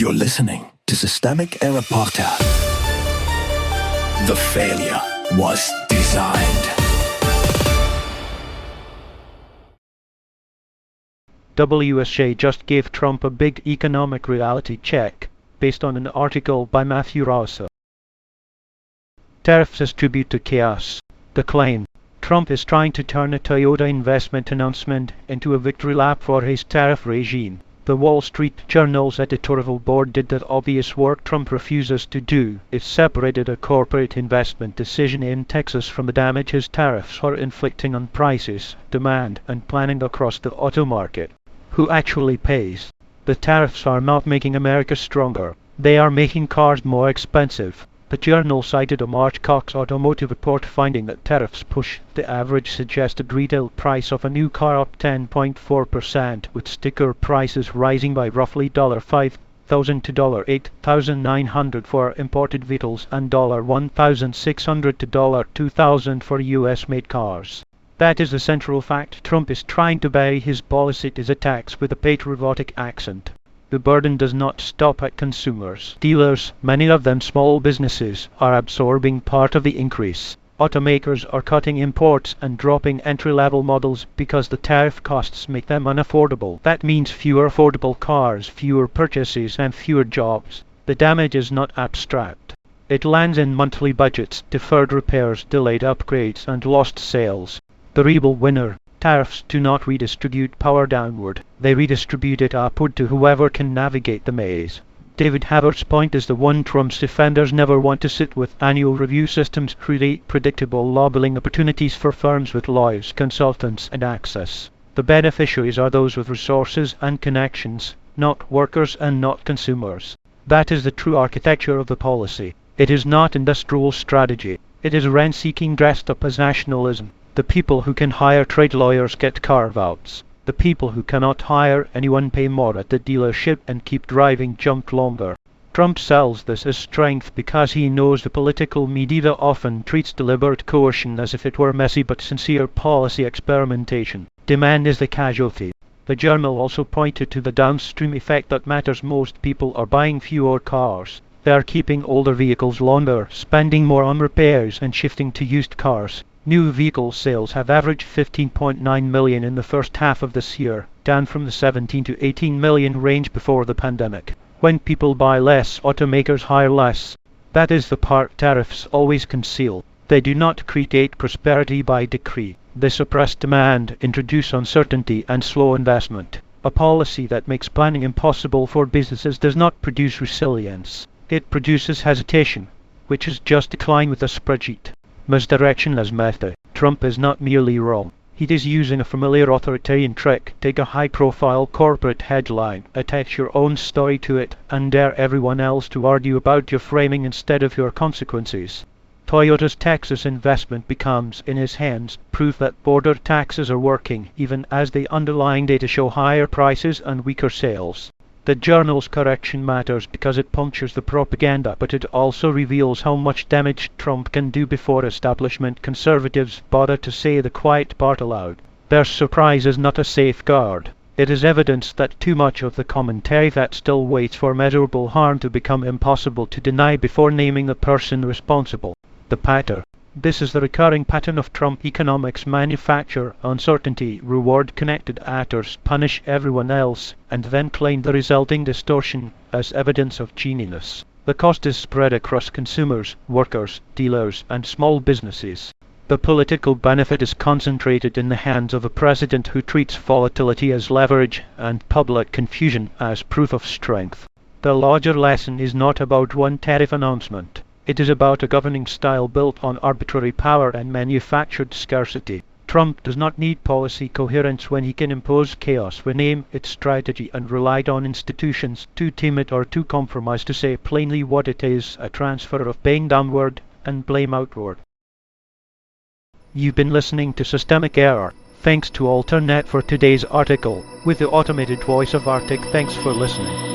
You're listening to Systemic Error Podcast. The failure was designed. WSJ just gave Trump a big economic reality check, based on an article by Matthew Rausa. Tariffs as tribute to chaos. The claim: Trump is trying to turn a Toyota investment announcement into a victory lap for his tariff regime. The Wall Street Journal's editorial board did that obvious work Trump refuses to do. It separated a corporate investment decision in Texas from the damage his tariffs are inflicting on prices, demand, and planning across the auto market. Who actually pays? The tariffs are not making America stronger. They are making cars more expensive. The journal cited a March Cox Automotive report finding that tariffs push the average suggested retail price of a new car up 10.4%, with sticker prices rising by roughly $5,000 to $8,900 for imported vehicles and $1,600 to $2,000 for US-made cars. That is the central fact. Trump is trying to bury his policy as a tax with a patriotic accent. The burden does not stop at consumers. Dealers, many of them small businesses, are absorbing part of the increase. Automakers are cutting imports and dropping entry-level models because the tariff costs make them unaffordable. That means fewer affordable cars, fewer purchases, and fewer jobs. The damage is not abstract. It lands in monthly budgets, deferred repairs, delayed upgrades, and lost sales. The real winner: tariffs do not redistribute power downward. They redistribute it upward to whoever can navigate the maze. David Havertz's point is the one Trump's defenders never want to sit with. Annual review systems create predictable lobbying opportunities for firms with lawyers, consultants, and access. The beneficiaries are those with resources and connections, not workers and not consumers. That is the true architecture of the policy. It is not industrial strategy. It is rent-seeking dressed up as nationalism. The people who can hire trade lawyers get carve-outs. The people who cannot hire anyone pay more at the dealership and keep driving jump longer. Trump sells this as strength because he knows the political media often treats deliberate coercion as if it were messy but sincere policy experimentation. Demand is the casualty. The journal also pointed to the downstream effect that matters most. People are buying fewer cars. They are keeping older vehicles longer, spending more on repairs, and shifting to used cars. New vehicle sales have averaged 15.9 million in the first half of this year, down from the 17 to 18 million range before the pandemic. When people buy less, automakers hire less. That is the part tariffs always conceal. They do not create prosperity by decree. They suppress demand, introduce uncertainty, and slow investment. A policy that makes planning impossible for businesses does not produce resilience. It produces hesitation, which is just decline with a spreadsheet. Misdirection as method. Trump is not merely wrong. He is using a familiar authoritarian trick. Take a high-profile corporate headline, attach your own story to it, and dare everyone else to argue about your framing instead of your consequences. Toyota's Texas investment becomes, in his hands, proof that border taxes are working, even as the underlying data show higher prices and weaker sales. The journal's correction matters because it punctures the propaganda, but it also reveals how much damage Trump can do before establishment conservatives bother to say the quiet part aloud. Their surprise is not a safeguard. It is evidence that too much of the commentary that still waits for measurable harm to become impossible to deny before naming the person responsible. The patter. This is the recurring pattern of Trump economics: manufacture uncertainty, reward connected actors, punish everyone else, and then claim the resulting distortion as evidence of genius. The cost is spread across consumers, workers, dealers, and small businesses. The political benefit is concentrated in the hands of a president who treats volatility as leverage and public confusion as proof of strength. The larger lesson is not about one tariff announcement. It is about a governing style built on arbitrary power and manufactured scarcity. Trump does not need policy coherence when he can impose chaos, rename its strategy, and relied on institutions too timid or too compromised to say plainly what it is: a transfer of pain downward and blame outward. You've been listening to Systemic Error. Thanks to Alternet for today's article. With the automated voice of Arctic, thanks for listening.